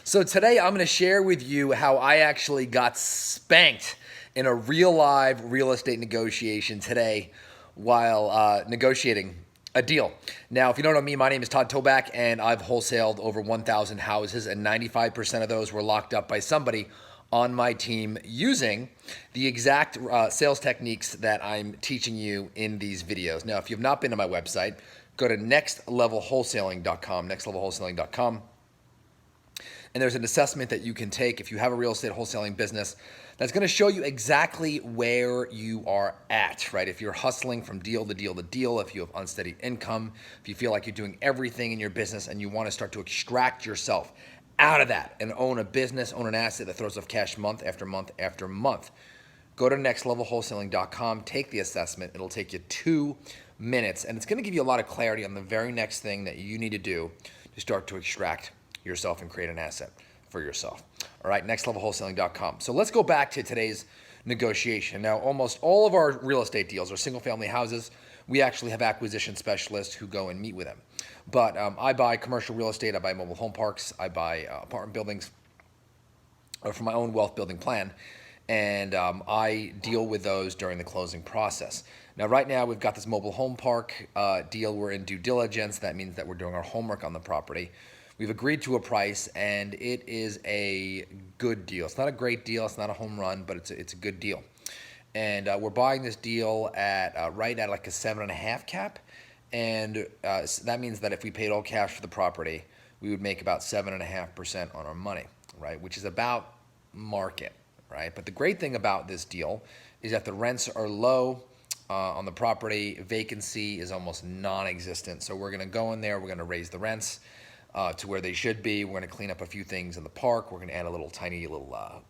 So today I'm going to share with you how I actually got spanked in a real live real estate negotiation today while negotiating a deal. Now, if you don't know me, my name is Todd Toback, and I've wholesaled over 1,000 houses, and 95% of those were locked up by somebody on my team using the exact sales techniques that I'm teaching you in these videos. Now, if you've not been to my website, go to nextlevelwholesaling.com, nextlevelwholesaling.com. And there's an assessment that you can take if you have a real estate wholesaling business that's going to show you exactly where you are at, right? If you're hustling from deal to deal to deal, if you have unsteady income, if you feel like you're doing everything in your business and you want to start to extract yourself out of that and own a business, own an asset that throws off cash month after month after month, go to nextlevelwholesaling.com, take the assessment. It'll take you 2 minutes, and it's going to give you a lot of clarity on the very next thing that you need to do to start to extract yourself and create an asset for yourself. All right, nextlevelwholesaling.com. So let's go back to today's negotiation. Now, almost all of our real estate deals are single family houses. We actually have acquisition specialists who go and meet with them. But I buy commercial real estate, I buy mobile home parks, I buy apartment buildings for my own wealth building plan. And I deal with those during the closing process. Now, right now, we've got this mobile home park deal. We're in due diligence. That means that we're doing our homework on the property. We've agreed to a price, and it is a good deal. It's not a great deal. It's not a home run, but it's a good deal. And we're buying this deal at right at like a 7.5 cap. And that means that if we paid all cash for the property, we would make about 7.5% on our money, right? Which is about market, right? But the great thing about this deal is that the rents are low on the property. Vacancy is almost non-existent. So we're going to go in there. We're going to raise the rents to where they should be. We're going to clean up a few things in the park. We're going to add a little tiny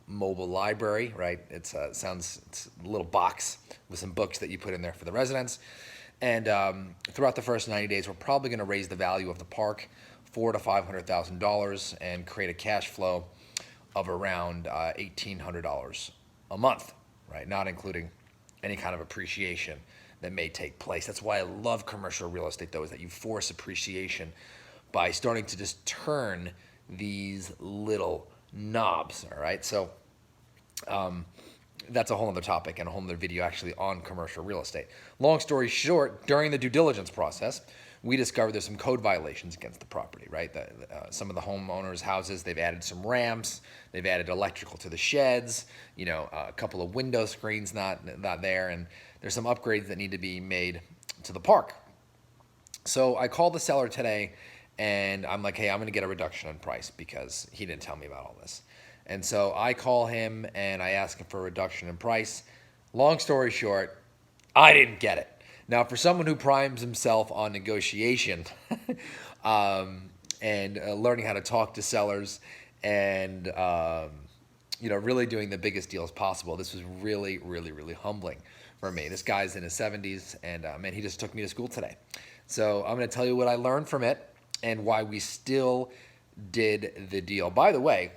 mobile library, right? It's a little box with some books that you put in there for the residents. And throughout the first 90 days, we're probably going to raise the value of the park $400,000 to $500,000 and create a cash flow of around $1,800 a month, right? Not including any kind of appreciation that may take place. That's why I love commercial real estate, though, is that you force appreciation by starting to just turn these little knobs, all right? So that's a whole other topic and a whole other video actually on commercial real estate. Long story short, during the due diligence process, we discovered there's some code violations against the property, right? Some of the homeowners' houses, they've added some ramps, they've added electrical to the sheds, a couple of window screens not there, and there's some upgrades that need to be made to the park. So I called the seller today, and I'm like, hey, I'm going to get a reduction in price because he didn't tell me about all this. And so I call him and I ask him for a reduction in price. Long story short, I didn't get it. Now, for someone who primes himself on negotiation and learning how to talk to sellers and really doing the biggest deals possible, this was really, really, really humbling for me. This guy's in his 70s, and man, he just took me to school today. So I'm going to tell you what I learned from it and why we still did the deal. By the way,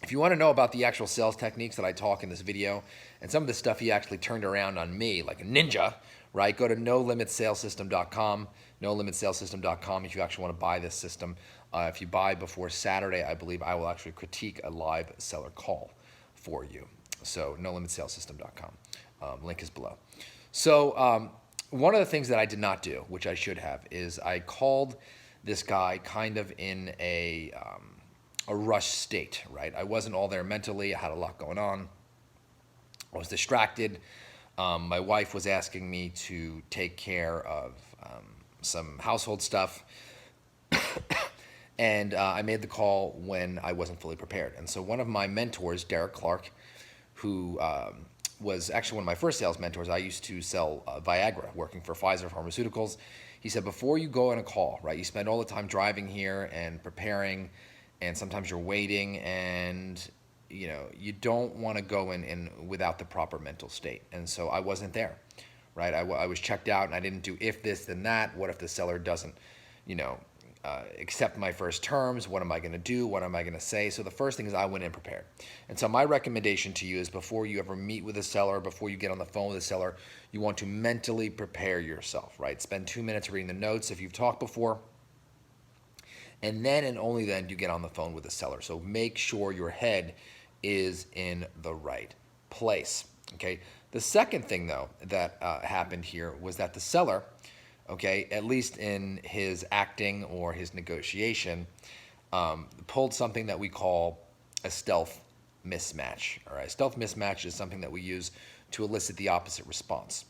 if you want to know about the actual sales techniques that I talk in this video and some of the stuff he actually turned around on me like a ninja, right? Go to nolimitsalesystem.com, nolimitsalesystem.com if you actually want to buy this system. If you buy before Saturday, I believe I will actually critique a live seller call for you. So nolimitsalesystem.com. Link is below. So one of the things that I did not do, which I should have, is I called this guy kind of in a rush state, right? I wasn't all there mentally. I had a lot going on. I was distracted. My wife was asking me to take care of some household stuff. And I made the call when I wasn't fully prepared. And so one of my mentors, Derek Clark, who was actually one of my first sales mentors, I used to sell Viagra, working for Pfizer Pharmaceuticals. He said, before you go on a call, right, you spend all the time driving here and preparing, and sometimes you're waiting, and you don't want to go in without the proper mental state. And so I wasn't there, right? I was checked out, and I didn't do if this, then that. What if the seller doesn't, accept my first terms? What am I going to do? What am I going to say? So the first thing is I went in prepared. And so my recommendation to you is before you ever meet with a seller, before you get on the phone with a seller, you want to mentally prepare yourself, right? Spend 2 minutes reading the notes if you've talked before. And then and only then do you get on the phone with the seller. So make sure your head is in the right place. Okay. The second thing, though, that happened here was that the seller, okay, at least in his acting or his negotiation, pulled something that we call a stealth mismatch. All right. Stealth mismatch is something that we use to elicit the opposite response.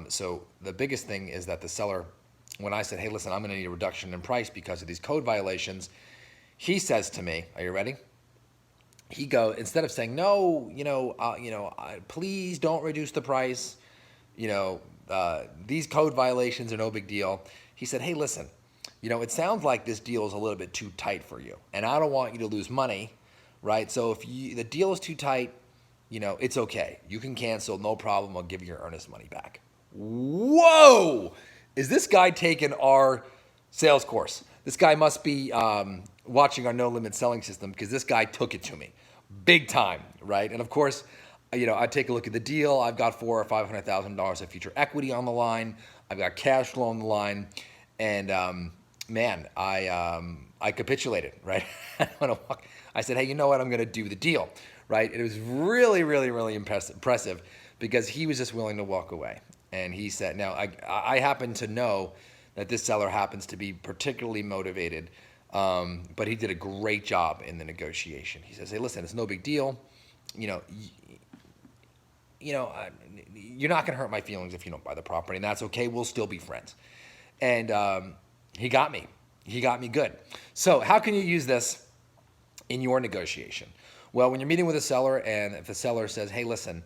So the biggest thing is that the seller, when I said, hey, listen, I'm going to need a reduction in price because of these code violations, he says to me, are you ready? He goes, instead of saying, no, please don't reduce the price, these code violations are no big deal. He said, hey, listen, it sounds like this deal is a little bit too tight for you, and I don't want you to lose money, right? So if the deal is too tight, it's okay. You can cancel, no problem. I'll give you your earnest money back. Whoa! Is this guy taking our sales course? This guy must be watching our No Limit Selling System, because this guy took it to me big time, right? And of course, I take a look at the deal. I've got $400,000 or $500,000 of future equity on the line. I've got cash flow on the line, and man, I capitulated, right? I said, hey, you know what? I'm going to do the deal, right? It was really, really, really impressive because he was just willing to walk away. And he said, now I happen to know that this seller happens to be particularly motivated, but he did a great job in the negotiation. He says, hey, listen, it's no big deal. You're not going to hurt my feelings if you don't buy the property, and that's okay. We'll still be friends. And he got me. He got me good. So how can you use this in your negotiation? Well, when you're meeting with a seller, and if the seller says, hey, listen,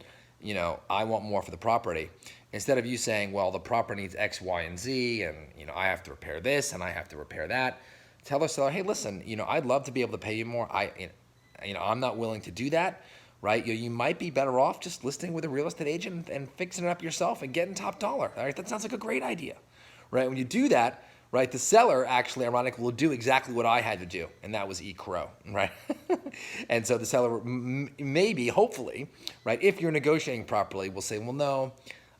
I want more for the property, instead of you saying, well, the property needs X, Y, and Z, and, I have to repair this and I have to repair that, tell the seller, hey, listen, I'd love to be able to pay you more. I'm not willing to do that, right? You might be better off just listing with a real estate agent and fixing it up yourself and getting top dollar. All right, that sounds like a great idea, right? When you do that, right, the seller actually, ironically, will do exactly what I had to do, and that was eat crow, right? And so the seller maybe, hopefully, right, if you're negotiating properly, will say, well, no,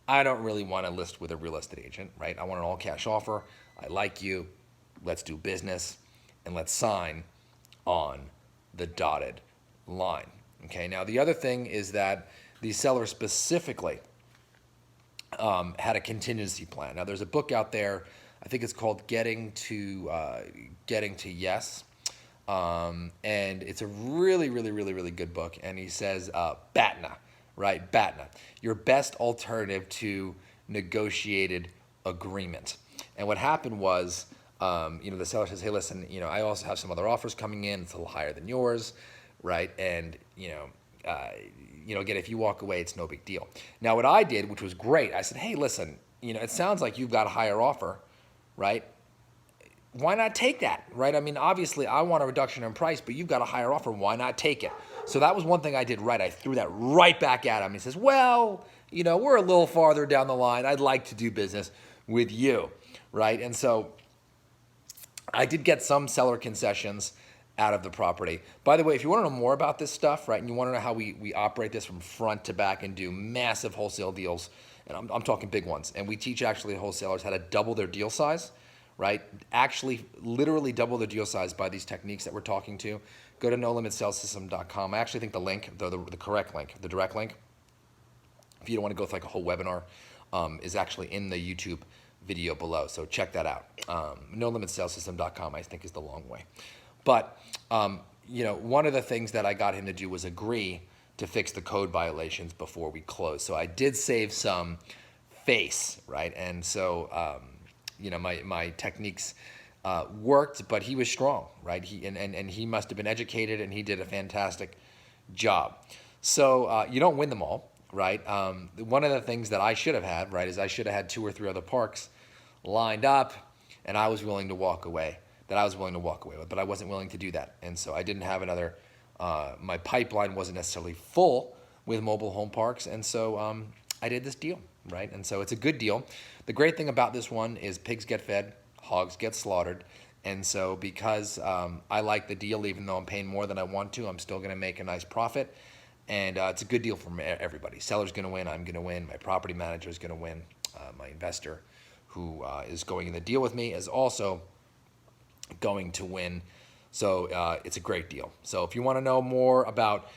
I don't really want to list with a real estate agent, right? I want an all-cash offer. I like you. Let's do business, and let's sign on the dotted line. Okay, now the other thing is that the seller specifically had a contingency plan. Now there's a book out there, I think it's called Getting to Yes, and it's a really, really, really, really good book. And he says, BATNA, right? BATNA, your best alternative to negotiated agreement. And what happened was, the seller says, hey, listen, I also have some other offers coming in. It's a little higher than yours, right? And, again, if you walk away, it's no big deal. Now, what I did, which was great, I said, hey, listen, it sounds like you've got a higher offer, right? Why not take that, right? I mean, obviously, I want a reduction in price, but you've got a higher offer. Why not take it? So that was one thing I did right. I threw that right back at him. He says, well, we're a little farther down the line. I'd like to do business with you, right? And so I did get some seller concessions out of the property. By the way, if you want to know more about this stuff, right, and you want to know how we operate this from front to back and do massive wholesale deals, and I'm talking big ones, and we teach actually wholesalers how to double their deal size, right? Actually, literally double their deal size by these techniques that we're talking to. Go to nolimitsalessystem.com. I actually think the link, the correct link, the direct link, if you don't want to go through like a whole webinar, is actually in the YouTube video below. So check that out. nolimitsalessystem.com, I think, is the long way. But, one of the things that I got him to do was agree to fix the code violations before we close. So I did save some face, right? And so, my techniques worked, but he was strong, right? He must have been educated, and he did a fantastic job. So you don't win them all, right? One of the things that I should have had, right, is I should have had 2 or 3 other parks lined up, and I was willing to walk away. With, but I wasn't willing to do that. And so I didn't have another, my pipeline wasn't necessarily full with mobile home parks. And so I did this deal, right? And so it's a good deal. The great thing about this one is pigs get fed, hogs get slaughtered. And so because I like the deal, even though I'm paying more than I want to, I'm still going to make a nice profit. And it's a good deal for everybody. Seller's going to win, I'm going to win, my property manager is going to win, my investor who is going in the deal with me is also going to win. So it's a great deal. So if you want to know more about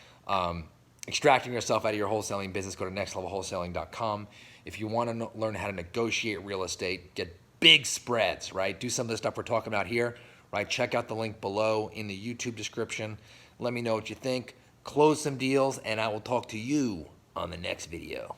extracting yourself out of your wholesaling business, go to nextlevelwholesaling.com. If you want to learn how to negotiate real estate, get big spreads, right? Do some of the stuff we're talking about here, right? Check out the link below in the YouTube description. Let me know what you think. Close some deals, and I will talk to you on the next video.